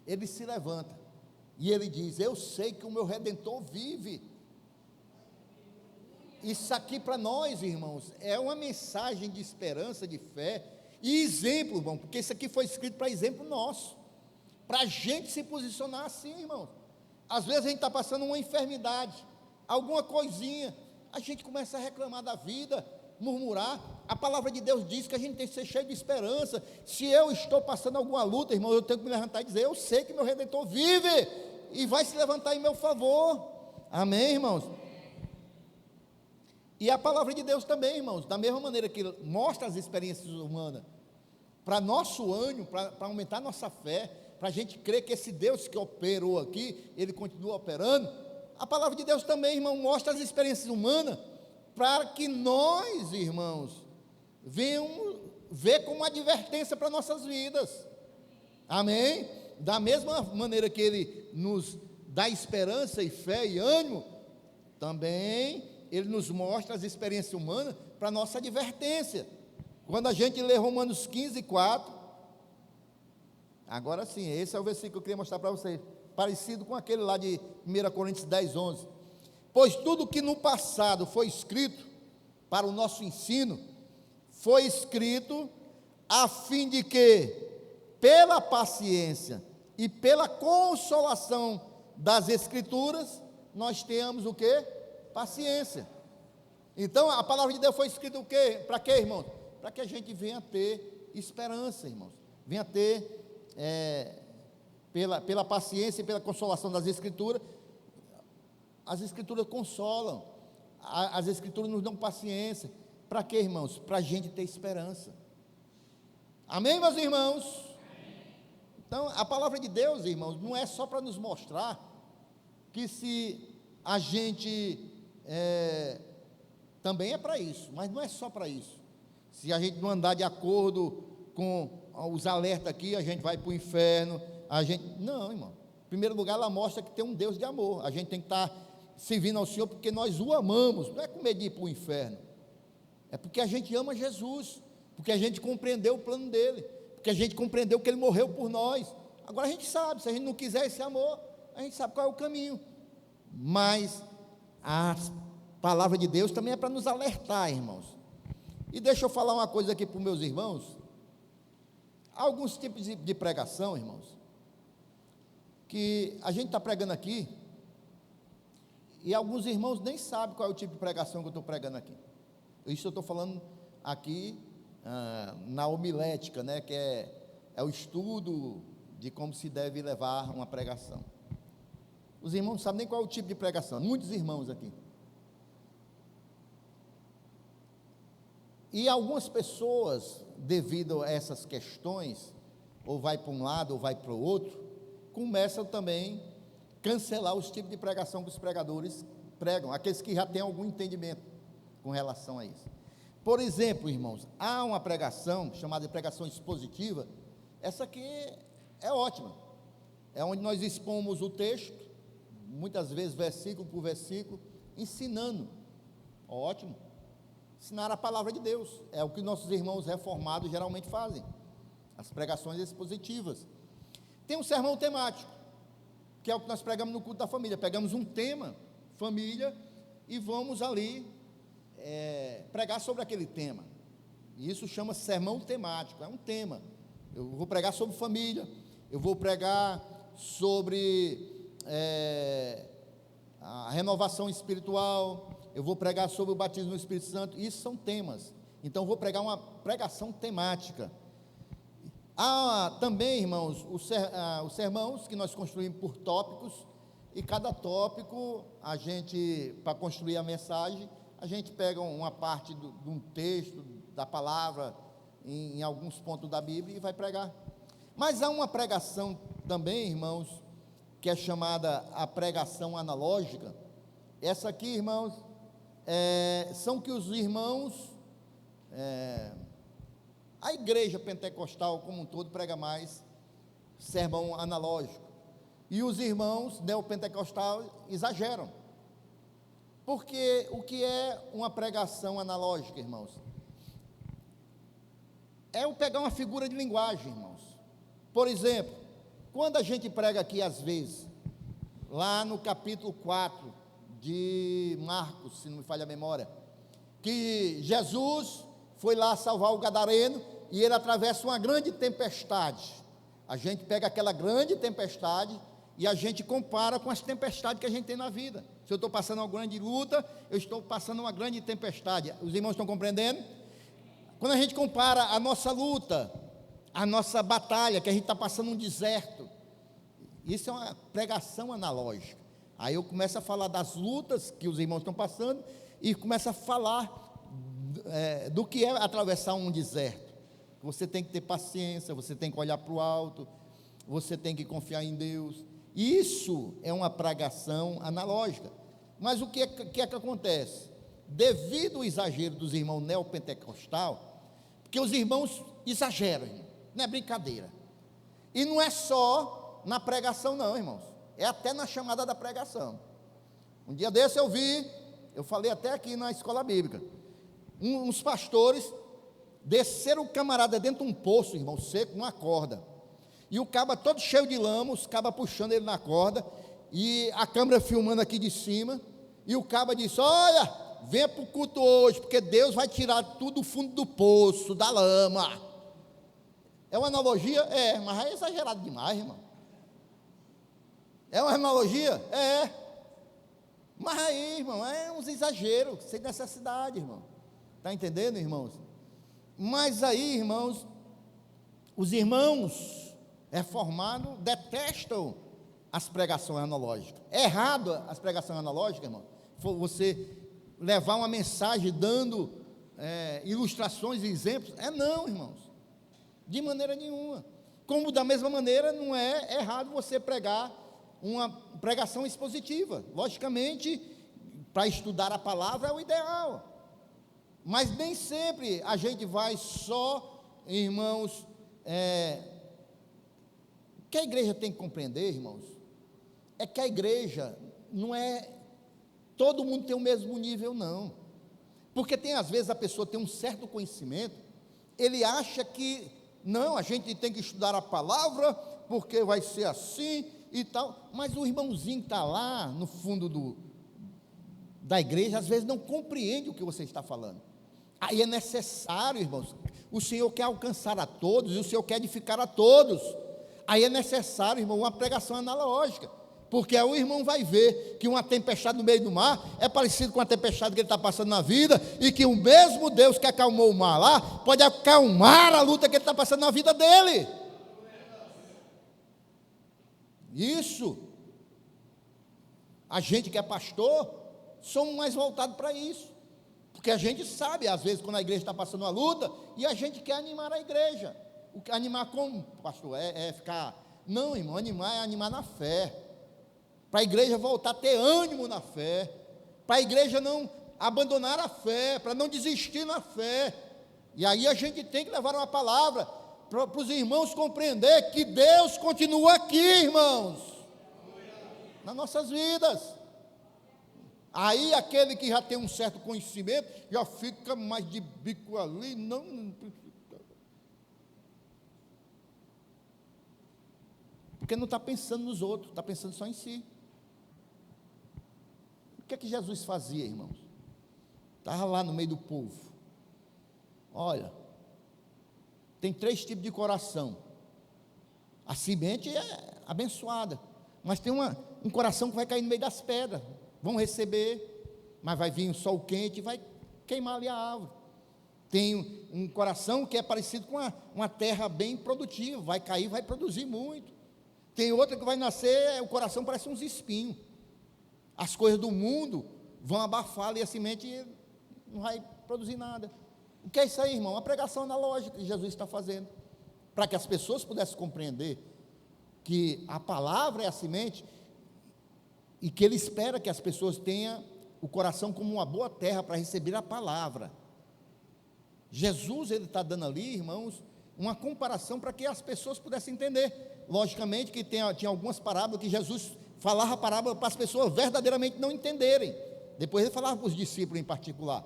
ele se levanta e ele diz: eu sei que o meu Redentor vive. Isso aqui para nós, irmãos, é uma mensagem de esperança, de fé e exemplo, irmão, porque isso aqui foi escrito para exemplo nosso, para a gente se posicionar assim, irmãos. Às vezes a gente está passando uma enfermidade, alguma coisinha, a gente começa a reclamar da vida, murmurar. A palavra de Deus diz que a gente tem que ser cheio de esperança. Se eu estou passando alguma luta, irmão, eu tenho que me levantar e dizer: eu sei que meu Redentor vive e vai se levantar em meu favor. Amém, irmãos? E a palavra de Deus também, irmãos, da mesma maneira que mostra as experiências humanas, para nosso ânimo, para aumentar nossa fé, para a gente crer que esse Deus que operou aqui, ele continua operando. A palavra de Deus também, irmão, mostra as experiências humanas, para que nós, irmãos, venhamos ver como advertência para nossas vidas. Amém? Da mesma maneira que ele nos dá esperança e fé e ânimo, também ele nos mostra as experiências humanas para nossa advertência. Quando a gente lê Romanos 15, 4, agora sim, esse é o versículo que eu queria mostrar para vocês, parecido com aquele lá de 1 Coríntios 10, 11. Pois tudo que no passado foi escrito para o nosso ensino, foi escrito a fim de que, pela paciência e pela consolação das Escrituras, nós tenhamos o quê? Paciência. Então a palavra de Deus foi escrita o quê? Para quê, irmãos? Para que a gente venha ter esperança, irmãos. Venha ter, pela paciência e pela consolação das Escrituras. As Escrituras consolam, as Escrituras nos dão paciência. Para quê, irmãos? Para a gente ter esperança. Amém, meus irmãos? Amém. Então, a palavra de Deus, irmãos, não é só para nos mostrar que se a gente também é para isso, mas não é só para isso. Se a gente não andar de acordo com os alertas aqui, a gente vai para o inferno, não, irmão. Em primeiro lugar, ela mostra que tem um Deus de amor, a gente tem que estar servindo ao Senhor porque nós o amamos, não é com medo de ir para o inferno, é porque a gente ama Jesus, porque a gente compreendeu o plano dele, porque a gente compreendeu que ele morreu por nós. Agora a gente sabe, se a gente não quiser esse amor, a gente sabe qual é o caminho, mas a palavra de Deus também é para nos alertar, irmãos. E deixa eu falar uma coisa aqui para os meus irmãos. Há alguns tipos de pregação, irmãos, que a gente está pregando aqui, e alguns irmãos nem sabem qual é o tipo de pregação que eu estou pregando aqui. Isso eu estou falando aqui na homilética, né, que é o estudo de como se deve levar uma pregação. Os irmãos não sabem nem qual é o tipo de pregação, muitos irmãos aqui. E algumas pessoas, devido a essas questões, ou vai para um lado ou vai para o outro, começam também a cancelar os tipos de pregação que os pregadores pregam, aqueles que já têm algum entendimento com relação a isso. Por exemplo, irmãos, há uma pregação chamada de pregação expositiva. Essa aqui é ótima, é onde nós expomos o texto, muitas vezes versículo por versículo, ensinando. Ótimo. Ensinar a palavra de Deus, é o que nossos irmãos reformados geralmente fazem, as pregações expositivas. Tem um sermão temático, que é o que nós pregamos no culto da família. Pegamos um tema, família, e vamos ali pregar sobre aquele tema. E isso chama sermão temático, é um tema. Eu vou pregar sobre família, eu vou pregar sobre a renovação espiritual, eu vou pregar sobre o batismo no Espírito Santo. Isso são temas. Então eu vou pregar uma pregação temática. Há também, irmãos, os sermãos que nós construímos por tópicos, e cada tópico, a gente, para construir a mensagem, a gente pega uma parte de um texto, da palavra, em alguns pontos da Bíblia, e vai pregar. Mas há uma pregação também, irmãos, que é chamada a pregação analógica. Essa aqui, irmãos, são que os irmãos, a igreja pentecostal como um todo prega mais sermão analógico, e os irmãos neopentecostais exageram, porque o que é uma pregação analógica, irmãos? É eu pegar uma figura de linguagem, irmãos. Por exemplo, quando a gente prega aqui às vezes, lá no capítulo 4 de Marcos, se não me falha a memória, que Jesus foi lá salvar o gadareno, e ele atravessa uma grande tempestade. A gente pega aquela grande tempestade e a gente compara com as tempestades que a gente tem na vida. Se eu estou passando uma grande luta, eu estou passando uma grande tempestade. Os irmãos estão compreendendo? Quando a gente compara a nossa luta, a nossa batalha, que a gente está passando um deserto, isso é uma pregação analógica. Aí eu começo a falar das lutas que os irmãos estão passando, e começo a falar do que é atravessar um deserto. Você tem que ter paciência, você tem que olhar para o alto, você tem que confiar em Deus. Isso é uma pregação analógica. Mas o que é que acontece? Devido ao exagero dos irmãos neopentecostal, porque os irmãos exageram, não é brincadeira. E não é só na pregação não, irmãos, é até na chamada da pregação. Um dia desse eu falei até aqui na escola bíblica, uns pastores desceram o camarada dentro de um poço, irmão, seco, uma corda, e o caba todo cheio de lama, os cabas puxando ele na corda, e a câmera filmando aqui de cima, e o caba disse: olha, venha para o culto hoje, porque Deus vai tirar tudo do fundo do poço, da lama. É uma analogia? Mas é exagerado demais, irmão. É uma analogia? Mas aí, irmão, é uns exageros, sem necessidade, irmão. Está entendendo, irmãos? Mas aí, irmãos, os irmãos reformados detestam as pregações analógicas. É errado as pregações analógicas, irmão. Você levar uma mensagem dando ilustrações e exemplos. Não, irmãos. De maneira nenhuma. Como da mesma maneira não é errado você pregar uma pregação expositiva. Logicamente, para estudar a palavra é o ideal. Mas nem sempre a gente vai só, irmãos, o que a igreja tem que compreender, irmãos, é que a igreja não é, todo mundo tem o mesmo nível, não. Porque tem, às vezes, a pessoa tem um certo conhecimento, ele acha que, não, a gente tem que estudar a palavra, porque vai ser assim e tal, mas o irmãozinho que está lá, no fundo da igreja, às vezes não compreende o que você está falando. Aí é necessário, irmãos, o Senhor quer alcançar a todos, e o Senhor quer edificar a todos. Aí é necessário, irmão, uma pregação analógica, porque aí o irmão vai ver que uma tempestade no meio do mar é parecido com a tempestade que ele está passando na vida, e que o mesmo Deus que acalmou o mar lá, pode acalmar a luta que ele está passando na vida dele. Isso, a gente que é pastor, somos mais voltados para isso, porque a gente sabe, às vezes, quando a igreja está passando uma luta, e a gente quer animar a igreja. Animar como, pastor? Ficar... Não, irmão, animar é animar na fé, para a igreja voltar a ter ânimo na fé, para a igreja não abandonar a fé, para não desistir na fé. E aí a gente tem que levar uma palavra para os irmãos compreender que Deus continua aqui, irmãos, nas nossas vidas. Aí aquele que já tem um certo conhecimento, já fica mais de bico ali, não porque não está pensando nos outros, está pensando só em si. O que é que Jesus fazia, irmãos? Estava lá no meio do povo. Olha, tem 3 tipos de coração. A semente é abençoada, mas tem um coração que vai cair no meio das pedras. Vão receber, mas vai vir um sol quente e vai queimar ali a árvore. Tem um coração que é parecido com uma terra bem produtiva, vai cair, vai produzir muito. Tem outra que vai nascer, o coração parece uns espinhos. As coisas do mundo vão abafá-la e a semente não vai produzir nada. O que é isso aí, irmão? Uma pregação analógica que Jesus está fazendo, para que as pessoas pudessem compreender que a palavra é a semente, e que Ele espera que as pessoas tenham o coração como uma boa terra para receber a palavra. Jesus, Ele está dando ali, irmãos, uma comparação para que as pessoas pudessem entender. Logicamente que tinha algumas parábolas que Jesus falava a parábola para as pessoas verdadeiramente não entenderem. Depois Ele falava para os discípulos em particular.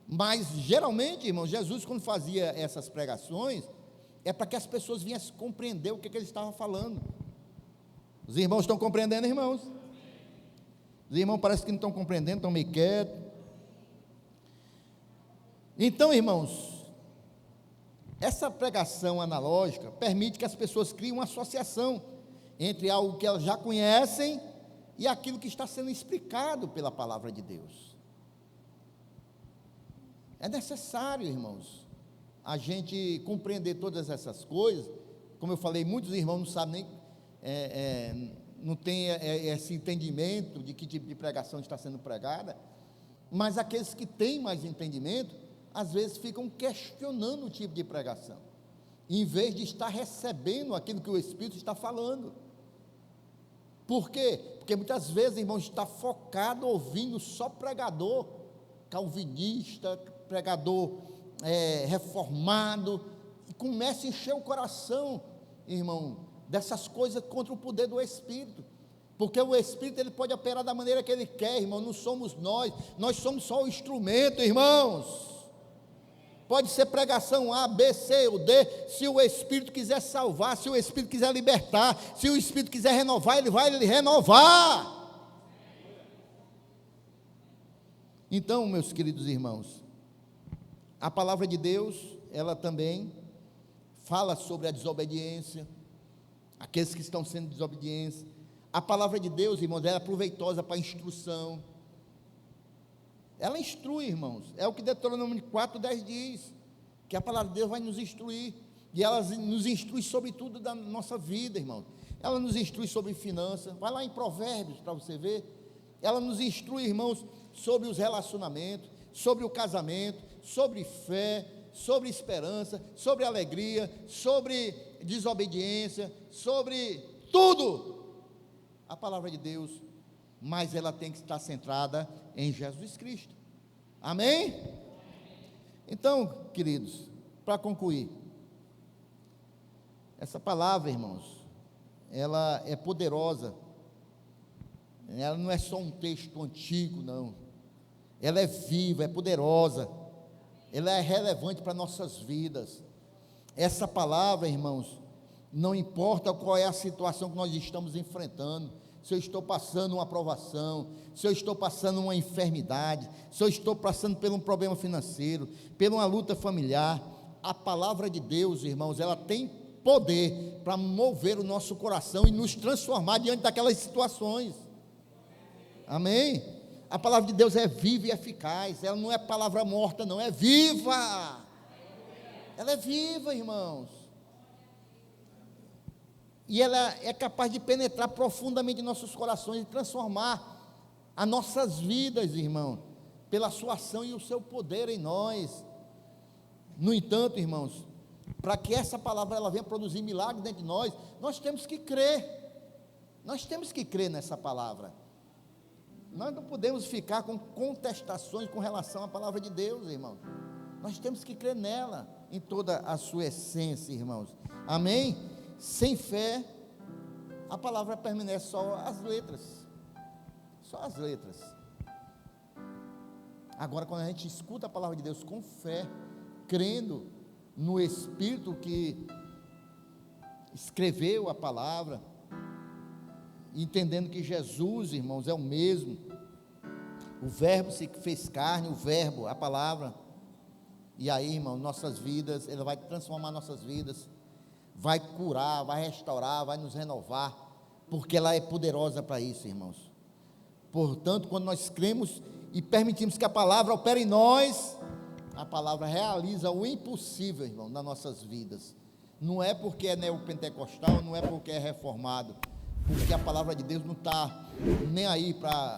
Mas, geralmente, irmãos, Jesus, quando fazia essas pregações, é para que as pessoas viessem compreender o que Ele estava falando. Os irmãos estão compreendendo, irmãos? Os irmãos parece que não estão compreendendo, estão meio quietos. Então, irmãos, essa pregação analógica permite que as pessoas criem uma associação entre algo que elas já conhecem e aquilo que está sendo explicado pela palavra de Deus. É necessário, irmãos, a gente compreender todas essas coisas. Como eu falei, muitos irmãos não sabem nem... não tem esse entendimento de que tipo de pregação está sendo pregada, mas aqueles que têm mais entendimento, às vezes ficam questionando o tipo de pregação, em vez de estar recebendo aquilo que o Espírito está falando. Por quê? Porque muitas vezes, irmãos, está focado ouvindo só pregador calvinista, pregador reformado, e começa a encher o coração, irmão, dessas coisas contra o poder do Espírito, porque o Espírito ele pode operar da maneira que Ele quer, irmão, não somos nós somos só o instrumento, irmãos. Pode ser pregação A, B, C ou D, se o Espírito quiser salvar, se o Espírito quiser libertar, se o Espírito quiser renovar, Ele vai renovar. Então, meus queridos irmãos, a palavra de Deus, ela também fala sobre a desobediência, aqueles que estão sendo desobedientes. A palavra de Deus, irmãos, ela é proveitosa para a instrução. Ela instrui, irmãos. É o que Deuteronômio 4:10 diz, que a palavra de Deus vai nos instruir, e ela nos instrui sobre tudo da nossa vida, irmãos. Ela nos instrui sobre finanças. Vai lá em Provérbios para você ver. Ela nos instrui, irmãos, sobre os relacionamentos, sobre o casamento, sobre fé, sobre esperança, sobre alegria, sobre desobediência, sobre tudo. A palavra de Deus, mas ela tem que estar centrada em Jesus Cristo. Amém? Então, queridos, para concluir, essa palavra, irmãos, ela é poderosa, ela não é só um texto antigo, não, ela é viva, é poderosa, ela é relevante para nossas vidas. Essa palavra, irmãos, não importa qual é a situação que nós estamos enfrentando, se eu estou passando uma provação, se eu estou passando uma enfermidade, se eu estou passando por um problema financeiro, por uma luta familiar, a palavra de Deus, irmãos, ela tem poder para mover o nosso coração e nos transformar diante daquelas situações. Amém? A palavra de Deus é viva e eficaz, ela não é palavra morta, não, é viva. Ela é viva, irmãos. E ela é capaz de penetrar profundamente em nossos corações e transformar as nossas vidas, irmão, pela sua ação e o seu poder em nós. No entanto, irmãos, para que essa palavra ela venha produzir milagres dentro de nós, nós temos que crer. Nós temos que crer nessa palavra. Nós não podemos ficar com contestações com relação à palavra de Deus, irmãos. Nós temos que crer nela em toda a sua essência, irmãos. Amém? Sem fé, a palavra permanece só as letras. Só as letras. Agora, quando a gente escuta a palavra de Deus com fé, crendo no Espírito que escreveu a palavra, entendendo que Jesus, irmãos, é o mesmo, o Verbo se fez carne, o Verbo, a palavra, e aí, irmão, nossas vidas, Ele vai transformar nossas vidas, vai curar, vai restaurar, vai nos renovar, porque ela é poderosa para isso, irmãos. Portanto, quando nós cremos e permitimos que a palavra opere em nós, a palavra realiza o impossível, irmão, nas nossas vidas. Não é porque é neopentecostal, não é porque é reformado, porque a palavra de Deus não está nem aí para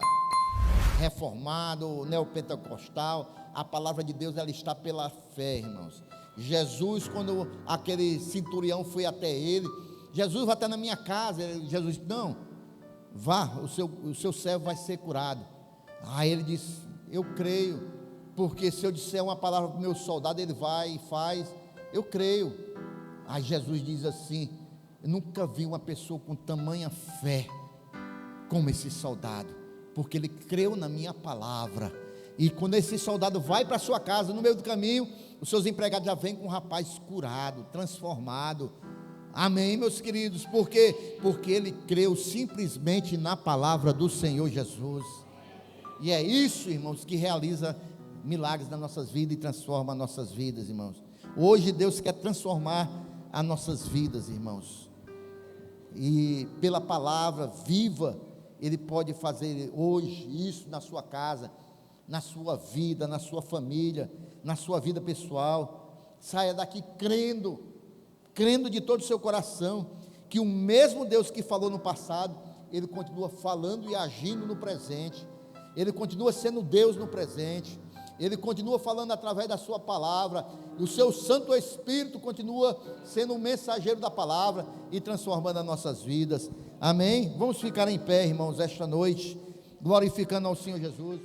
reformado, neopentecostal. A palavra de Deus, ela está pela fé, irmãos. Jesus, quando aquele centurião foi até ele, Jesus vai até na minha casa, Jesus disse, não, vá, o seu servo vai ser curado. Aí ele disse, eu creio, porque se eu disser uma palavra para o meu soldado, ele vai e faz, eu creio. Aí Jesus diz assim, eu nunca vi uma pessoa com tamanha fé como esse soldado, porque ele creu na minha palavra. E quando esse soldado vai para a sua casa, no meio do caminho, os seus empregados já vêm com um rapaz curado, transformado. Amém, meus queridos? Por quê? Porque ele creu simplesmente na palavra do Senhor Jesus. E é isso, irmãos, que realiza milagres nas nossas vidas e transforma as nossas vidas, irmãos. Hoje Deus quer transformar as nossas vidas, irmãos. E pela palavra viva, Ele pode fazer hoje isso na sua casa, na sua vida, na sua família, na sua vida pessoal. Saia daqui crendo de todo o seu coração, que o mesmo Deus que falou no passado, Ele continua falando e agindo no presente, Ele continua sendo Deus no presente, Ele continua falando através da sua palavra, o seu Santo Espírito continua sendo o mensageiro da palavra e transformando as nossas vidas. Amém? Vamos ficar em pé, irmãos, esta noite, glorificando ao Senhor Jesus.